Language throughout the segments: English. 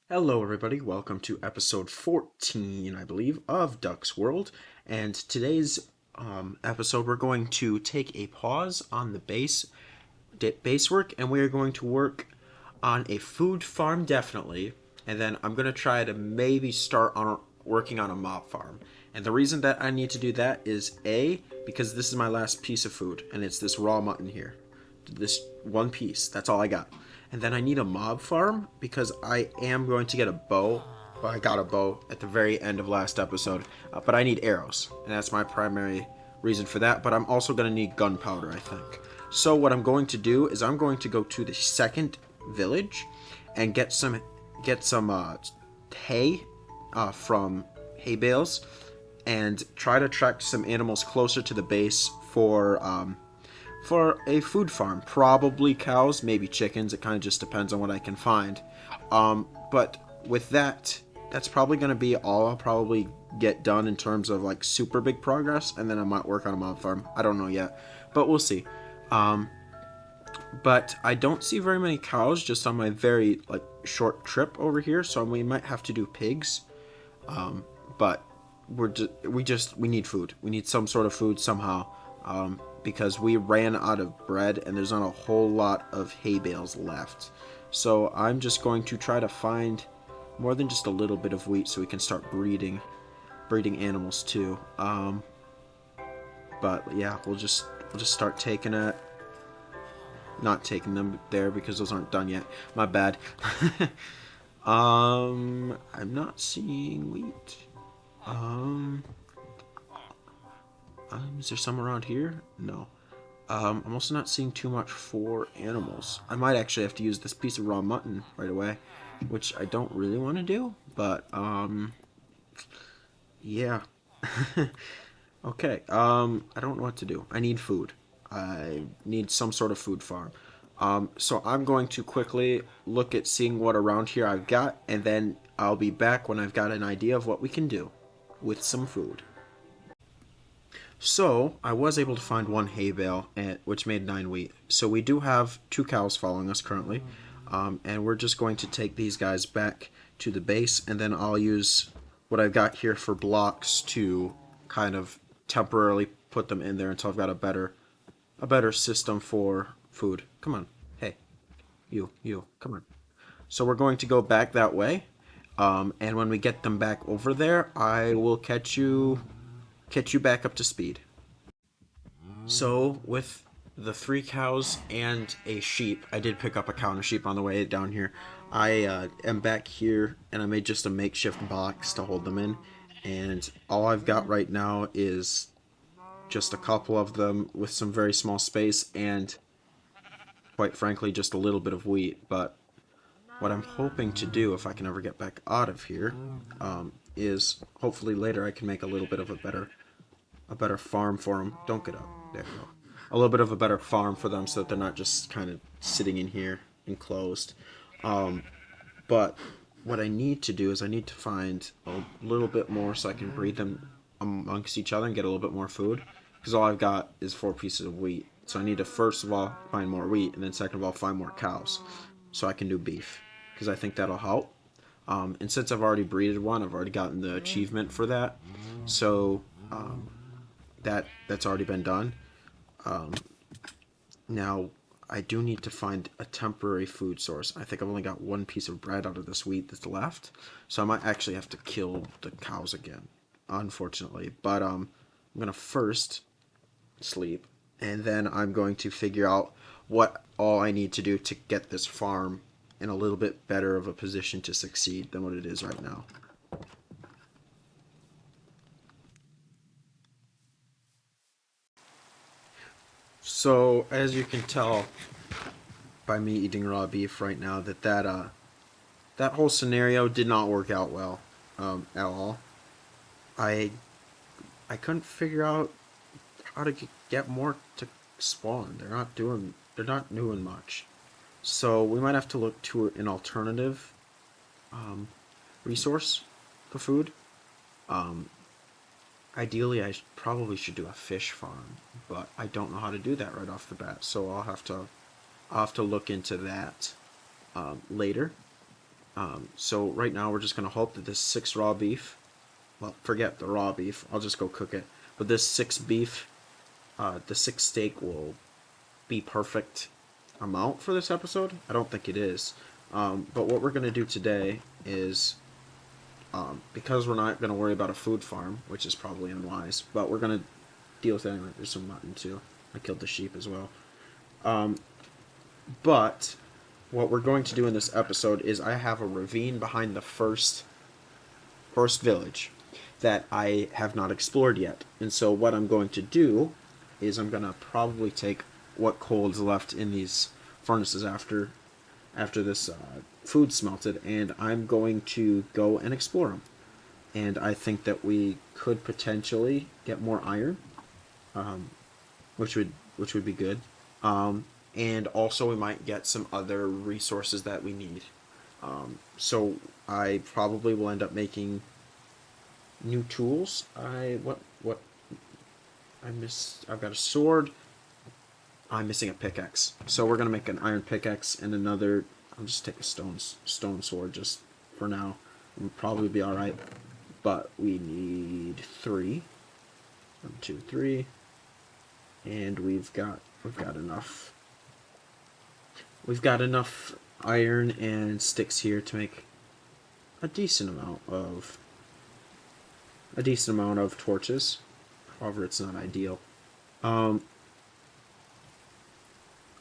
Hello, everybody. Welcome to episode 14, I believe, of Duck's World. And today's episode, we're going to take a pause on the base work, and we are going to work on a food farm, definitely. And then I'm going to try to maybe start on working on a mob farm. And the reason that I need to do that is A, because this is my last piece of food, and it's this raw mutton here. This one piece. That's all I got. And then I need a mob farm because I am going to get a bow. Well, I got a bow at the very end of last episode, but I need arrows, and that's my primary reason for that. But I'm also going to need gunpowder, I think. So what I'm going to do is I'm going to go to the second village and get some hay from hay bales and try to track some animals closer to the base for a food farm. Probably cows, maybe chickens. It kind of just depends on what I can find. But with that, that's probably going to be all I'll probably get done in terms of like super big progress, and then I might work on a mob farm. I don't know yet, but we'll see. But I don't see very many cows just on my very like short trip over here, so we might have to do pigs. But we need food. We need some sort of food somehow, because we ran out of bread and there's not a whole lot of hay bales left. So I'm just going to try to find more than just a little bit of wheat so we can start breeding animals too. But yeah, we'll just start taking it. Not taking them there because those aren't done yet. My bad. I'm not seeing wheat. Um, is there some around here? No. I'm also not seeing too much for animals. I might actually have to use this piece of raw mutton right away, which I don't really want to do, but, yeah. Okay, I don't know what to do. I need food. I need some sort of food farm. So I'm going to quickly look at seeing what around here I've got, and then I'll be back when I've got an idea of what we can do with some food. So I was able to find one hay bale, which made 9 wheat. So we do have 2 cows following us currently, and we're just going to take these guys back to the base, and then I'll use what I've got here for blocks to kind of temporarily put them in there until I've got a better system for food. Come on, hey, you, come on. So we're going to go back that way, and when we get them back over there, I will catch you back up to speed. So with the 3 cows and a sheep, I did pick up a cow and a sheep on the way down here. I am back here, and I made just a makeshift box to hold them in. And all I've got right now is just a couple of them with some very small space, and quite frankly, just a little bit of wheat. But what I'm hoping to do, if I can ever get back out of here, is hopefully later I can make a little bit of a better farm for them. Don't get up. There we go. A little bit of a better farm for them so that they're not just kind of sitting in here enclosed. But what I need to do is I need to find a little bit more so I can breed them amongst each other and get a little bit more food. Because all I've got is 4 pieces of wheat. So I need to first of all find more wheat, and then second of all find more cows so I can do beef. Because I think that'll help. And since I've already breeded one, I've already gotten the achievement for that. So that's already been done. Now I do need to find a temporary food source. I think I've only got 1 piece of bread out of this wheat that's left, so I might actually have to kill the cows again, unfortunately. But I'm gonna first sleep, and then I'm going to figure out what all I need to do to get this farm in a little bit better of a position to succeed than what it is right now. So as you can tell by me eating raw beef right now, that whole scenario did not work out well, at all. I I couldn't figure out how to get more to spawn. They're not doing much. So we might have to look to an alternative um, resource for food. Um, Ideally, probably should do a fish farm, but I don't know how to do that right off the bat. So I'll have to look into that later. So right now we're just going to hope that this 6 raw beef, well, forget the raw beef, I'll just go cook it. But this 6 beef, the 6 steak will be perfect amount for this episode. I don't think it is. But what we're going to do today is, because we're not going to worry about a food farm, which is probably unwise, but we're going to deal with it anyway. There's some mutton too. I killed the sheep as well. But what we're going to do in this episode is I have a ravine behind the first village that I have not explored yet. And so what I'm going to do is I'm going to probably take what coal is left in these furnaces after this food smelted, and I'm going to go and explore them. And I think that we could potentially get more iron, which would be good. And also we might get some other resources that we need. So I probably will end up making new tools. I've got a sword. I'm missing a pickaxe. So we're gonna make an iron pickaxe and another. I'll just take a stone sword just for now. We'll probably be all right. But we need 3. 1, 2, 3, and we've got enough. We've got enough iron and sticks here to make a decent amount of torches. However, it's not ideal.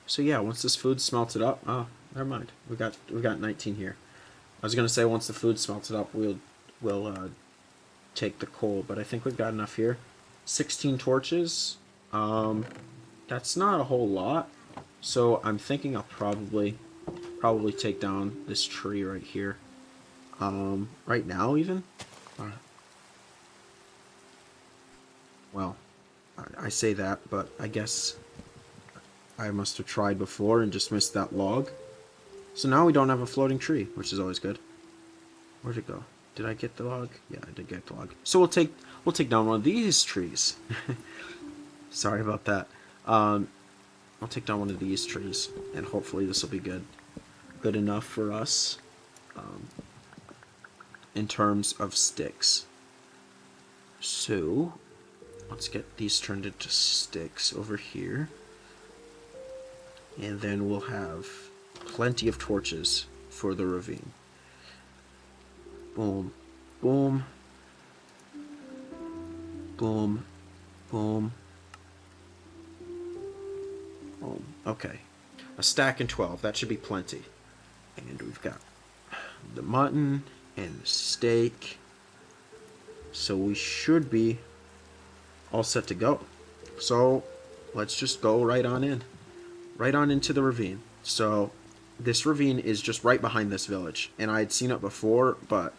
So yeah, once this food's smelted up, never mind. We got 19 here. I was gonna say once the food's smelted up, we'll take the coal, but I think we've got enough here. 16 torches. That's not a whole lot. So I'm thinking I'll probably take down this tree right here. Right now even. Well, I say that, but I guess I must have tried before and just missed that log. So now we don't have a floating tree, which is always good. Where'd it go? Did I get the log? Yeah, I did get the log. So we'll take down one of these trees. Sorry about that. I'll take down one of these trees, and hopefully this will be good enough for us in terms of sticks. So let's get these turned into sticks over here. And then we'll have plenty of torches for the ravine. Boom, boom, boom, boom, boom. Okay. A stack and 12. That should be plenty. And we've got the mutton and the steak. So we should be all set to go. So let's just go right on in. Right on into the ravine. So this ravine is just right behind this village, and I had seen it before, but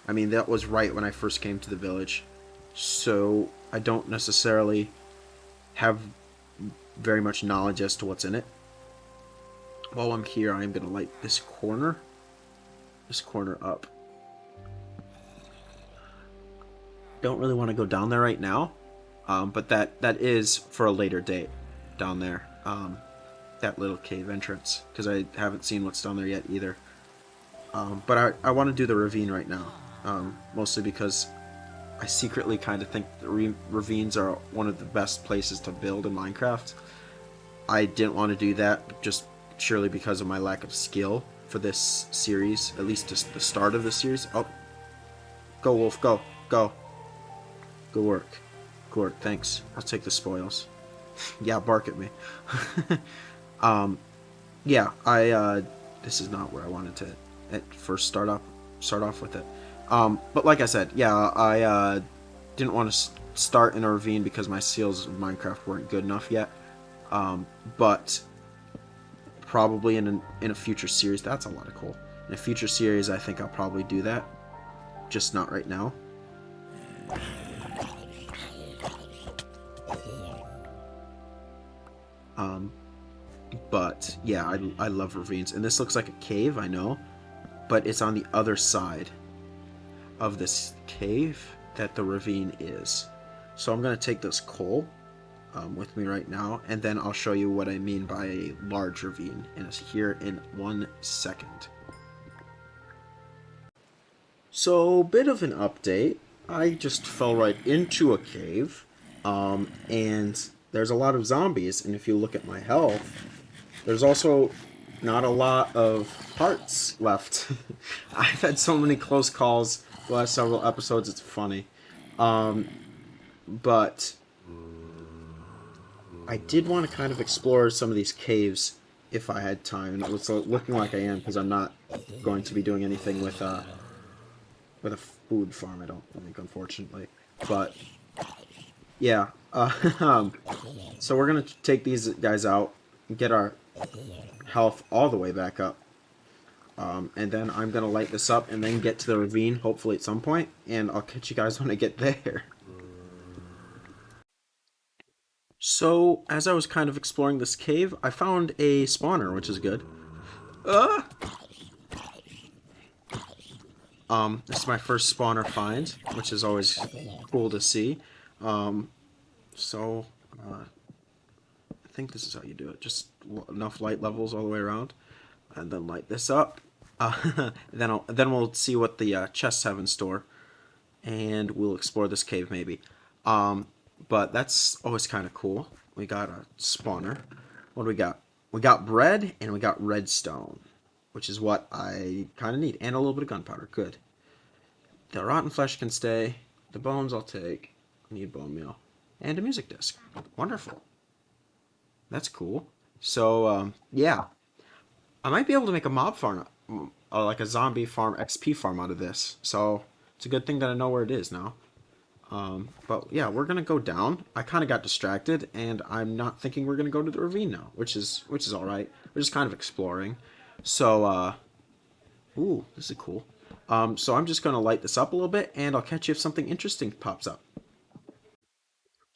I mean that was right when I first came to the village, so I don't necessarily have very much knowledge as to what's in it. While I'm here, I'm gonna light this corner up. Don't really want to go down there right now, but that is for a later date down there. That little cave entrance, because I haven't seen what's down there yet either. But I want to do the ravine right now, mostly because I secretly kind of think the ravines are one of the best places to build in Minecraft. I didn't want to do that just surely because of my lack of skill for this series, at least just the start of the series. Oh, go wolf, go work, thanks. I'll take the spoils. Yeah, bark at me. Yeah, this is not where I wanted to at first start off with it. But like I said, yeah, I didn't want to start in a ravine because my skills of Minecraft weren't good enough yet. But probably in a future series, that's a lot of coal. In a future series, I think I'll probably do that, just not right now. But yeah, I love ravines, and this looks like a cave, I know, but it's on the other side of this cave that the ravine is. So I'm gonna take this coal with me right now, and then I'll show you what I mean by a large ravine, and it's here in 1 second. So, bit of an update. I just fell right into a cave, and there's a lot of zombies. And if you look at my health, there's also not a lot of hearts left. I've had so many close calls the last several episodes. It's funny, but I did want to kind of explore some of these caves if I had time, and it was looking like I am because I'm not going to be doing anything with a food farm. I don't think, unfortunately, but yeah. So we're gonna take these guys out, get our health all the way back up, and then I'm gonna light this up and then get to the ravine, hopefully at some point, and I'll catch you guys when I get there. So as I was kind of exploring this cave, I found a spawner, which is good. Uh, this is my first spawner find, which is always cool to see. Um, so I think this is how you do it. Just enough light levels all the way around, and then light this up. Then we'll see what the chests have in store, and we'll explore this cave maybe. Um, but that's always kind of cool. We got a spawner. What do we got? We got bread and we got redstone, which is what I kind of need, and a little bit of gunpowder. Good. The rotten flesh can stay. The bones I'll take. I need bone meal and a music disc. Wonderful. That's cool. So yeah, I might be able to make a mob farm, like a zombie farm XP farm out of this. So it's a good thing that I know where it is now. But yeah, we're gonna go down. I kind of got distracted, and I'm not thinking we're gonna go to the ravine now, which is all right. We're just kind of exploring. So ooh, this is cool. So I'm just gonna light this up a little bit, and I'll catch you if something interesting pops up.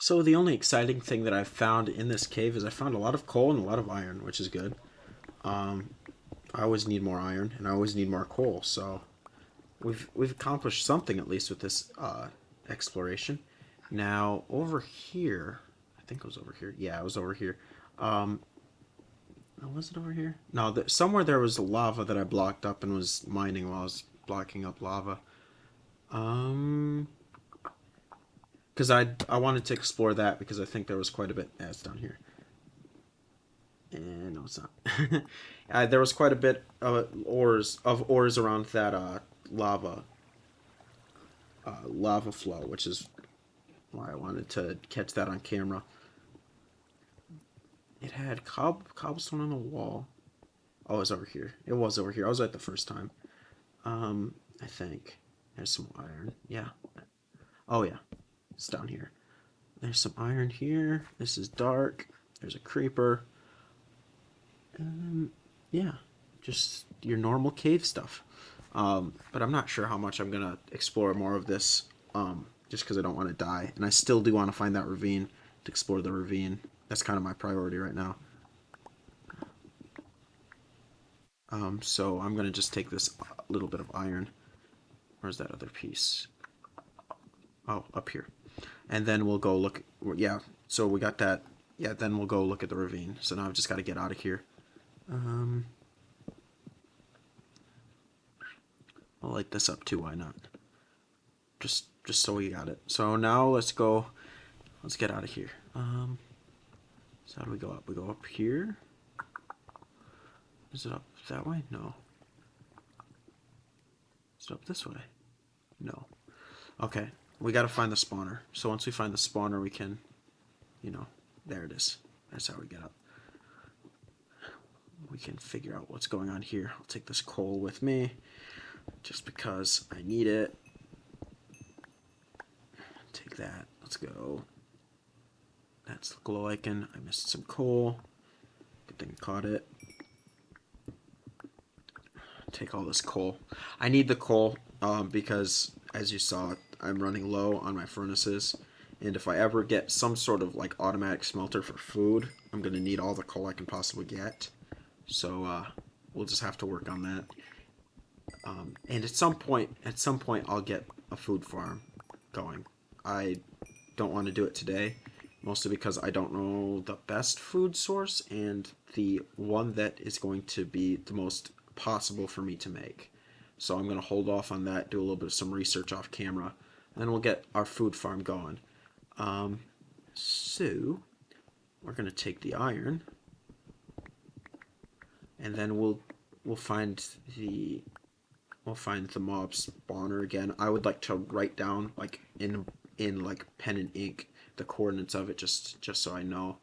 So the only exciting thing that I've found in this cave is I found a lot of coal and a lot of iron, which is good. I always need more iron, and I always need more coal. So we've accomplished something at least with this exploration. Now over here, I think it was over here. Yeah, it was over here. Um, oh, was it over here? No, somewhere there was lava that I blocked up and was mining while I was blocking up lava. Um, because I wanted to explore that because I think there was quite a bit. Yeah, it's down here. And no, it's not. There was quite a bit of ores around that lava flow, which is why I wanted to catch that on camera. It had cobblestone on the wall. Oh, it was over here. It was over here. I was right the first time. I think there's some iron. Yeah. Oh yeah, it's down here. There's some iron here. This is dark. There's a creeper. Yeah, just your normal cave stuff. But I'm not sure how much I'm gonna explore more of this, just because I don't want to die, and I still do want to find that ravine to explore the ravine. That's kind of my priority right now. So I'm gonna just take this little bit of iron. Where's that other piece? Oh, up here. And then we'll go look. Yeah, so we got that. Yeah, then we'll go look at the ravine. So now I've just got to get out of here. Um, I'll light this up too. Why not? Just so we got it. So now let's go. Let's get out of here. So how do we go up? We go up here. Is it up that way? No. Is it up this way? No. Okay. We got to find the spawner. So once we find the spawner, we can, you know, there it is. That's how we get up. We can figure out what's going on here. I'll take this coal with me just because I need it. Take that. Let's go. That's the glow icon. I missed some coal. Good thing I caught it. Take all this coal. I need the coal because, as you saw, I'm running low on my furnaces. And if I ever get some sort of like automatic smelter for food, I'm going to need all the coal I can possibly get. So we'll just have to work on that. And at some point, I'll get a food farm going. I don't want to do it today, mostly because I don't know the best food source and the one that is going to be the most possible for me to make. So I'm going to hold off on that, do a little bit of some research off camera, and then we'll get our food farm going. So we're going to take the iron, and then we'll find the mob spawner again. I would like to write down like in like pen and ink the coordinates of it, just so I know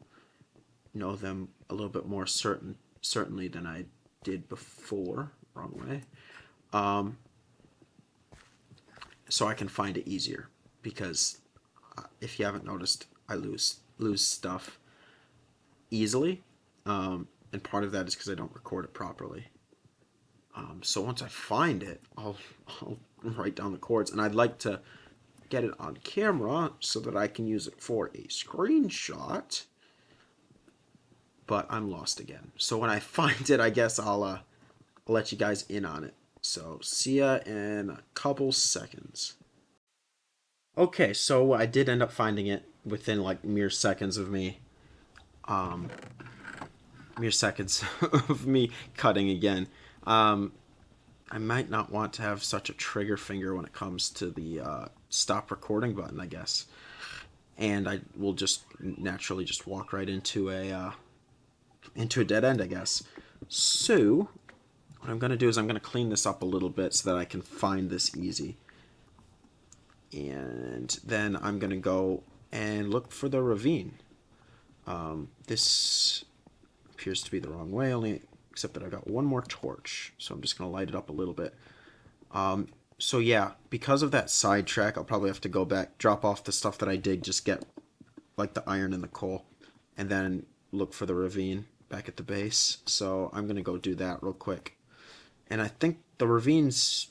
them a little bit more certainly than I did before. Wrong way. So I can find it easier, because if you haven't noticed, I lose stuff easily, and part of that is because I don't record it properly. So once I find it, I'll write down the chords, and I'd like to get it on camera so that I can use it for a screenshot. But I'm lost again. So when I find it, I guess I'll let you guys in on it. So see ya in a couple seconds. Okay, so I did end up finding it within like um, mere seconds of me cutting again. Um, I might not want to have such a trigger finger when it comes to the stop recording button, I guess. And I will just naturally just walk right into a dead end, I guess. So what I'm going to do is I'm going to clean this up a little bit so that I can find this easy. And then I'm going to go and look for the ravine. This appears to be the wrong way, only except that I got one more torch, so I'm just going to light it up a little bit. So yeah, because of that sidetrack, I'll probably have to go back, drop off the stuff that I did, just get like the iron and the coal, and then look for the ravine back at the base. So I'm going to go do that real quick. And I think the ravine's,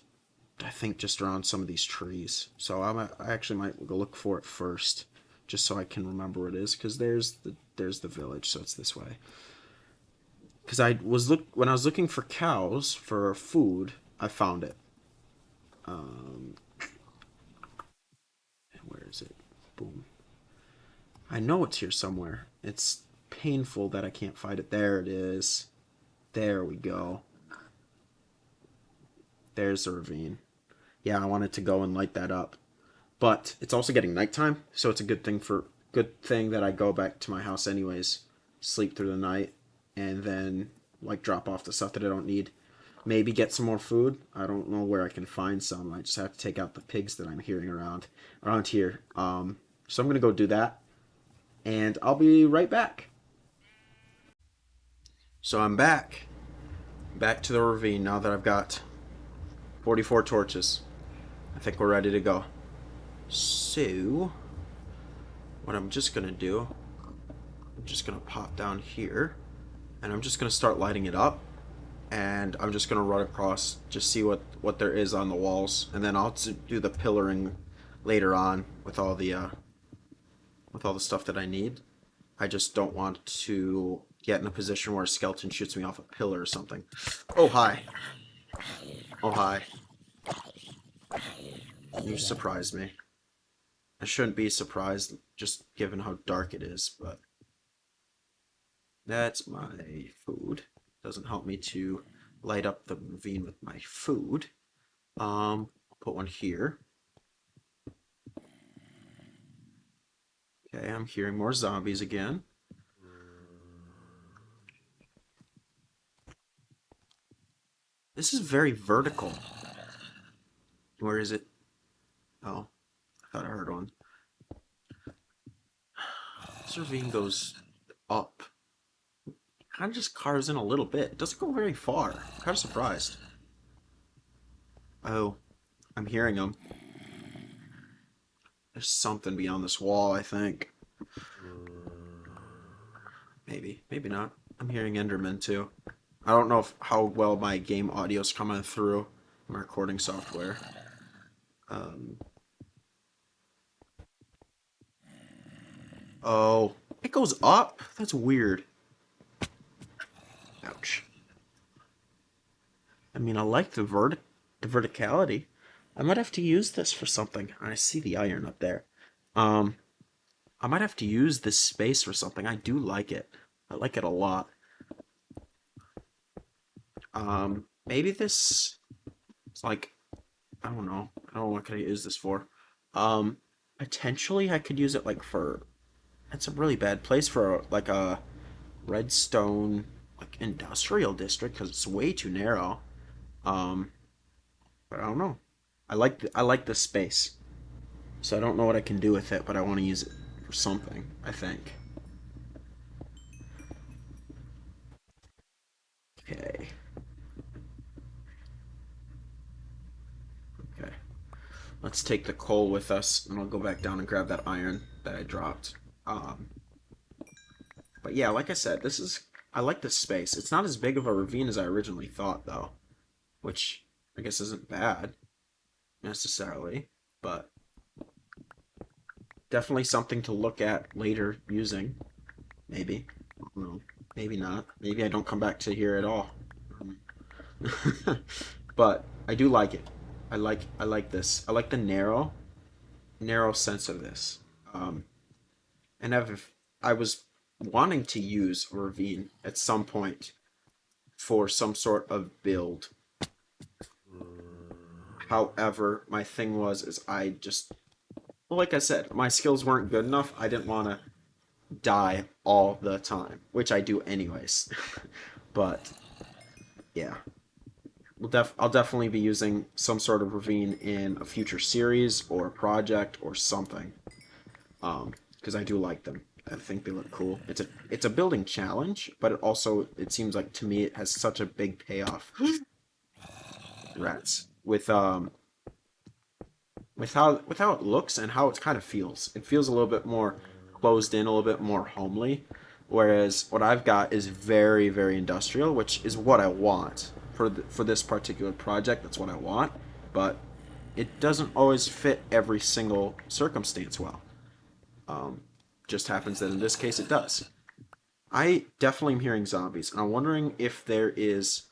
I think, just around some of these trees. So I actually might go look for it first, just so I can remember where it is, because there's the village, so it's this way. Because when I was looking for cows for food, I found it. Where is it? Boom. I know it's here somewhere. It's painful that I can't find it. There it is. There we go. There's the ravine. Yeah, I wanted to go and light that up. But it's also getting nighttime, so it's a good thing that I go back to my house anyways, sleep through the night, and then like drop off the stuff that I don't need. Maybe get some more food. I don't know where I can find some. I just have to take out the pigs that I'm hearing around here. So I'm gonna go do that, and I'll be right back. So I'm back to the ravine now that I've got 44 torches. I think we're ready to go. So what I'm just gonna do, I'm just gonna pop down here, and I'm just gonna start lighting it up, and I'm just gonna run across, just see what there is on the walls, and then I'll do the pillaring later on with all the stuff that I need. I just don't want to get in a position where a skeleton shoots me off a pillar or something. Oh hi. Oh hi. You surprised me. I shouldn't be surprised, just given how dark it is, but that's my food. Doesn't help me to light up the ravine with my food. I'll put one here. Okay, I'm hearing more zombies again. This is very vertical. Where is it? Oh, I thought I heard one. This ravine goes up. Kind of just carves in a little bit. It doesn't go very far. I'm kind of surprised. Oh, I'm hearing them. There's something beyond this wall, I think. Maybe, maybe not. I'm hearing Enderman too. I don't know how well my game audio's coming through my recording software. Um, oh, it goes up? That's weird. Ouch. I mean, I like the verticality. I might have to use this for something. I see the iron up there. Um, I might have to use this space for something. I do like it. I like it a lot. Maybe this. It's like, I don't know what could I use this for. Um, Potentially I could use it like for. It's a really bad place for like a redstone like industrial district because it's way too narrow. Um, but I don't know. I like the space, so I don't know what I can do with it, but I want to use it for something. I think. Okay. Okay. Let's take the coal with us, and I'll go back down and grab that iron that I dropped. Um, but yeah, like I said, this is. I like this space. It's not as big of a ravine as I originally thought, though, which I guess isn't bad necessarily, but definitely something to look at later using. Maybe. I don't know. Maybe not. Maybe I don't come back to here at all. Um, but I do like it. I like this. I like the narrow sense of this. Um, and if I was wanting to use a ravine at some point for some sort of build. However, my thing was is I just well, like I said, my skills weren't good enough. I didn't want to die all the time, which I do anyways. But yeah, I'll definitely be using some sort of ravine in a future series or project or something. Because I do like them. I think they look cool. It's a building challenge, but it seems like to me it has such a big payoff. Rats with how it looks and how it kind of feels. It feels a little bit more closed in, a little bit more homely. Whereas what I've got is very industrial, which is what I want for this particular project. That's what I want, but it doesn't always fit every single circumstance well. Um, just happens that in this case it does. I definitely am hearing zombies, and I'm wondering if there is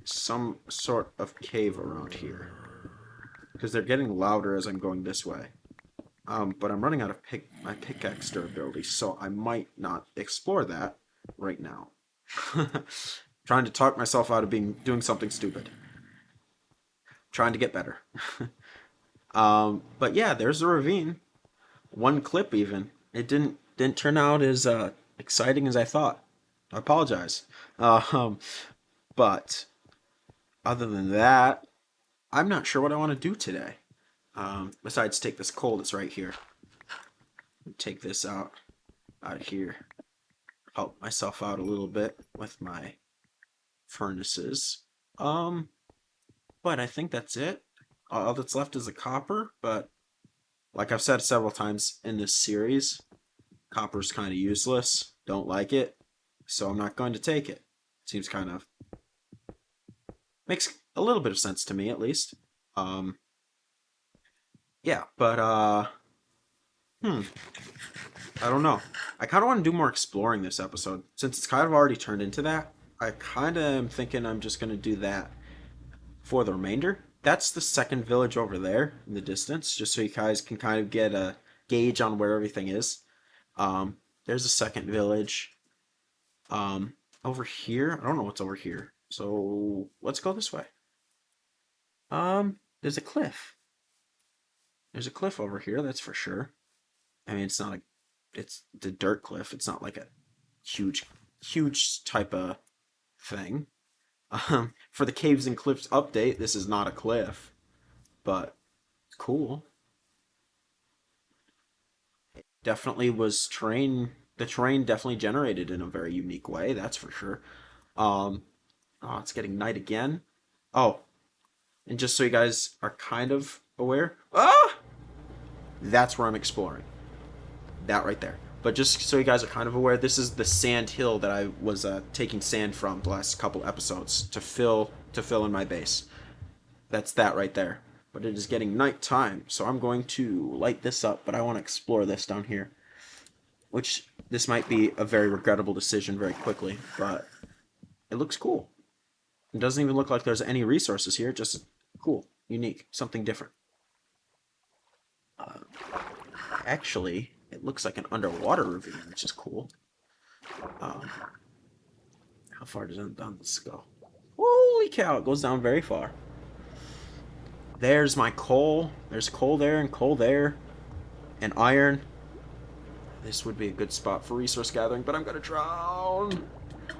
some sort of cave around here because they're getting louder as I'm going this way. But I'm running out of my pickaxe durability, so I might not explore that right now. Trying to talk myself out of doing something stupid. Trying to get better. But yeah, there's a ravine. One clip even. It didn't turn out as exciting as I thought. I apologize. Um, but other than that, I'm not sure what I want to do today. Besides take this coal that's right here. Take this out of here. Help myself out a little bit with my furnaces. Um, but I think that's it. All that's left is the copper, but like I've said several times in this series, copper's kind of useless. Don't like it, so I'm not going to take it. Seems kind of makes a little bit of sense to me at least. Um, yeah, but hmm, I don't know. I kind of want to do more exploring this episode since it's kind of already turned into that. I kind of am thinking I'm just going to do that for the remainder. That's the second village over there in the distance, just so you guys can kind of get a gauge on where everything is. There's a second village. Um, Over here, I don't know what's over here. So let's go this way. There's a cliff. There's a cliff over here, that's for sure. I mean, it's the dirt cliff. It's not like a huge type of thing. For the Caves and Cliffs update, this is not a cliff, but it's cool. Definitely was terrain. The terrain definitely generated in a very unique way. That's for sure. Um, oh, it's getting night again. Oh, and just so you guys are kind of aware, that's where I'm exploring. That right there. But just so you guys are kind of aware, this is the sand hill that I was taking sand from the last couple episodes to fill in my base. That's that right there. But it is getting nighttime, so I'm going to light this up. But I want to explore this down here, which this might be a very regrettable decision very quickly, but it looks cool. It doesn't even look like there's any resources here. Just cool, unique, something different. Uh, Actually, it looks like an underwater ravine, which is cool. Um, how far does it down this go? Holy cow! It goes down very far. There's my coal. There's coal there and coal there. And iron. This would be a good spot for resource gathering, but I'm gonna drown.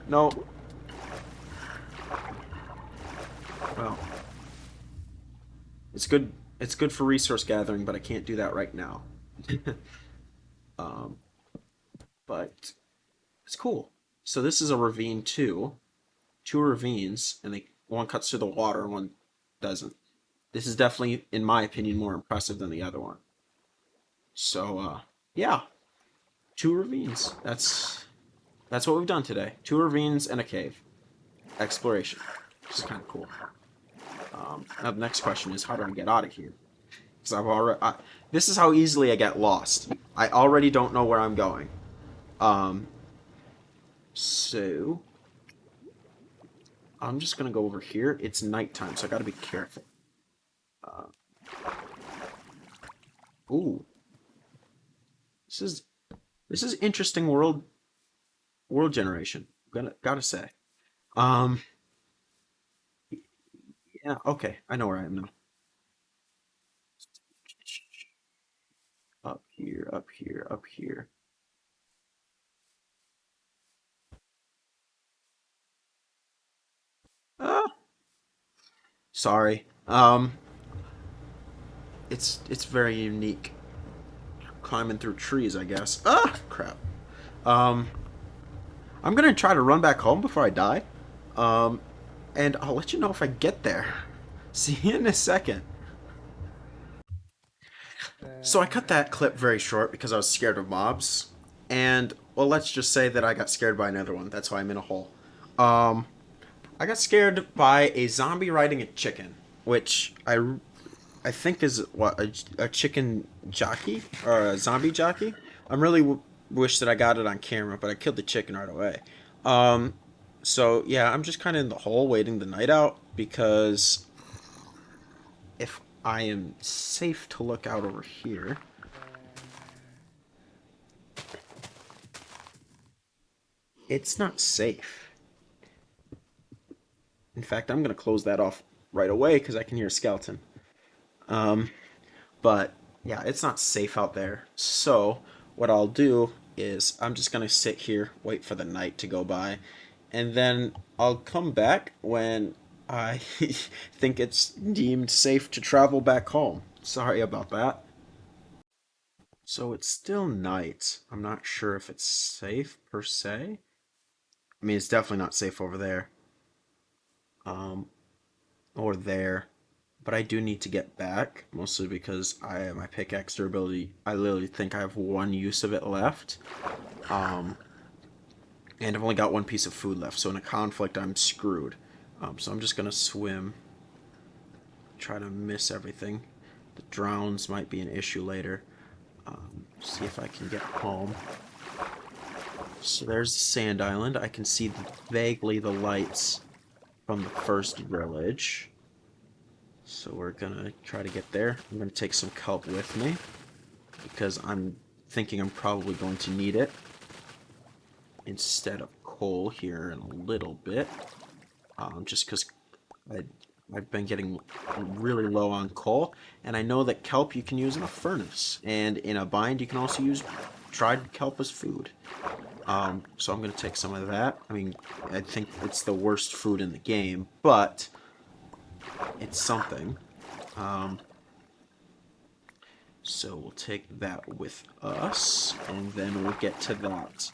No. Well, it's good. It's good for resource gathering, but I can't do that right now. um, but it's cool. So this is a ravine too. Two ravines, and they one cuts through the water and one doesn't. This is definitely, in my opinion, more impressive than the other one. So yeah, two ravines. That's what we've done today. Two ravines and a cave exploration, which is kind of cool. Now the next question is, how do I get out of here? Because this is how easily I get lost. I already don't know where I'm going. Um, so I'm just gonna go over here. It's nighttime, so I gotta be careful. Uh, ooh, this is this is interesting world generation. Gotta say. Um, yeah, okay, I know where I am now. Up here, up here, up here. Ah, sorry. It's very unique. Climbing through trees, I guess. Ah, crap. Um, I'm gonna try to run back home before I die. Um, and I'll let you know if I get there. See you in a second. So I cut that clip very short because I was scared of mobs. And, well, let's just say that I got scared by another one. That's why I'm in a hole. Um, I got scared by a zombie riding a chicken, which I think is what a chicken jockey or a zombie jockey. I'm really wish that I got it on camera, but I killed the chicken right away. Um, so yeah, I'm just kind of in the hole waiting the night out because if I am safe to look out over here, it's not safe. In fact, I'm gonna close that off right away because I can hear a skeleton. Um, but yeah, it's not safe out there. So what I'll do is I'm just gonna sit here, wait for the night to go by, and then I'll come back when I think it's deemed safe to travel back home. Sorry about that. So it's still night. I'm not sure if it's safe per se. I mean, it's definitely not safe over there. Um, or there. But I do need to get back, mostly because my pickaxe durability, I literally think I have one use of it left. Um, and I've only got one piece of food left, so in a conflict, I'm screwed. So I'm just gonna swim, try to miss everything. The drowns might be an issue later. See if I can get home. So there's the sand island. I can see vaguely the lights from the first village. So we're gonna try to get there. I'm gonna take some kelp with me because I'm thinking I'm probably going to need it instead of coal here in a little bit. Just because I, I've been getting really low on coal, and I know that kelp you can use in a furnace, and in a bind you can also use dried kelp as food. So I'm gonna take some of that. I mean, I think it's the worst food in the game, but it's something. Um, so we'll take that with us, and then we'll get to that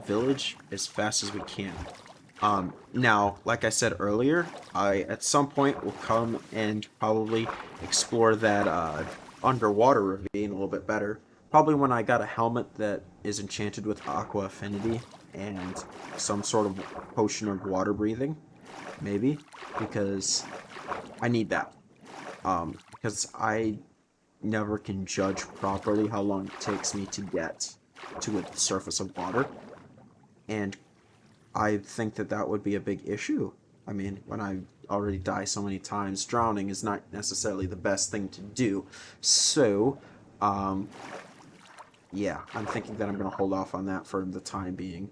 village as fast as we can. Now, like I said earlier, I at some point will come and probably explore that underwater ravine a little bit better. Probably when I got a helmet that is enchanted with aqua affinity and some sort of potion of water breathing, maybe, because I need that. Because I never can judge properly how long it takes me to get to the surface of water, and I think that that would be a big issue. I mean, when I already die so many times, drowning is not necessarily the best thing to do. So, um, yeah, I'm thinking that I'm going to hold off on that for the time being.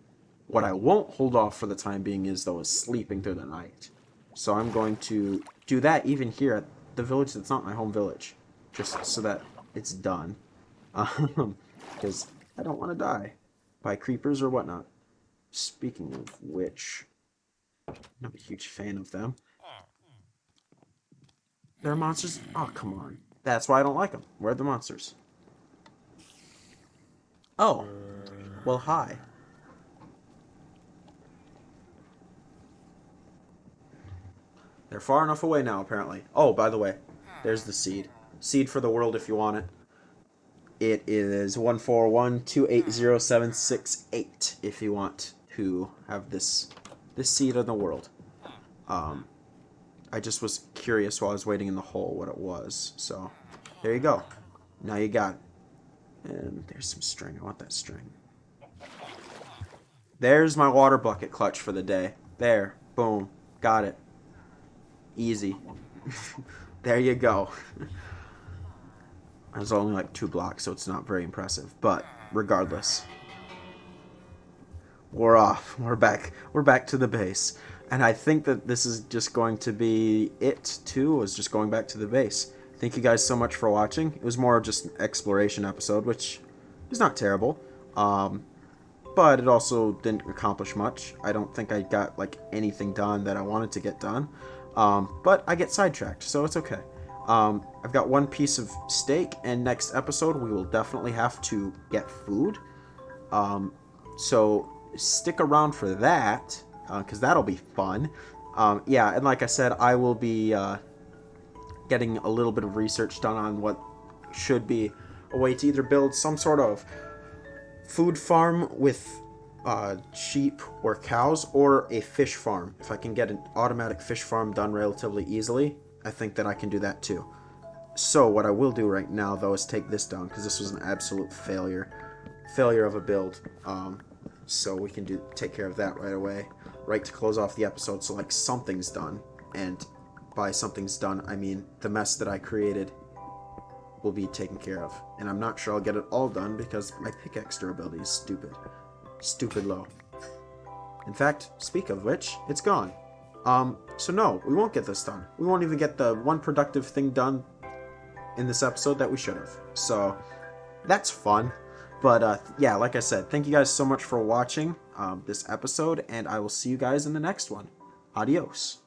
What I won't hold off for the time being is, though, is sleeping through the night. So I'm going to do that even here the village that's not my home village, just so that it's done. Because I don't want to die by creepers or whatnot. Speaking of which, I'm not a huge fan of them. They're monsters? Oh, come on. That's why I don't like them. Where are the monsters? Oh, well, hi. They're far enough away now, apparently. Oh, by the way, there's the seed. Seed for the world if you want it. It is 141280768 if you want to have this seed in the world. I just was curious while I was waiting in the hole what it was. So, there you go. Now you got it. And there's some string. I want that string. There's my water bucket clutch for the day. There. Boom. Got it. Easy. There you go. There's only like 2 blocks, so it's not very impressive. But regardless, we're off. We're back. We're back to the base. And I think that this is just going to be it, too, is just going back to the base. Thank you guys so much for watching. It was more of just an exploration episode, which is not terrible. But it also didn't accomplish much. I don't think I got like anything done that I wanted to get done. But I get sidetracked, so it's okay. I've got 1 piece of steak, and next episode we will definitely have to get food. So stick around for that, because that'll be fun. Yeah, and like I said, I will be getting a little bit of research done on what should be a way to either build some sort of food farm with sheep or cows, or a fish farm. If I can get an automatic fish farm done relatively easily, I think that I can do that too. So what I will do right now, though, is take this down, because this was an absolute failure of a build. So we can take care of that right away, right to close off the episode, so like something's done. And by something's done, I mean the mess that I created will be taken care of. And I'm not sure I'll get it all done, because my pickaxe durability is stupid. Stupid low. In fact, speak of which, it's gone. So no, we won't get this done. We won't even get the one productive thing done in this episode that we should have. So, that's fun. But, yeah, like I said, thank you guys so much for watching this episode, and I will see you guys in the next one. Adios.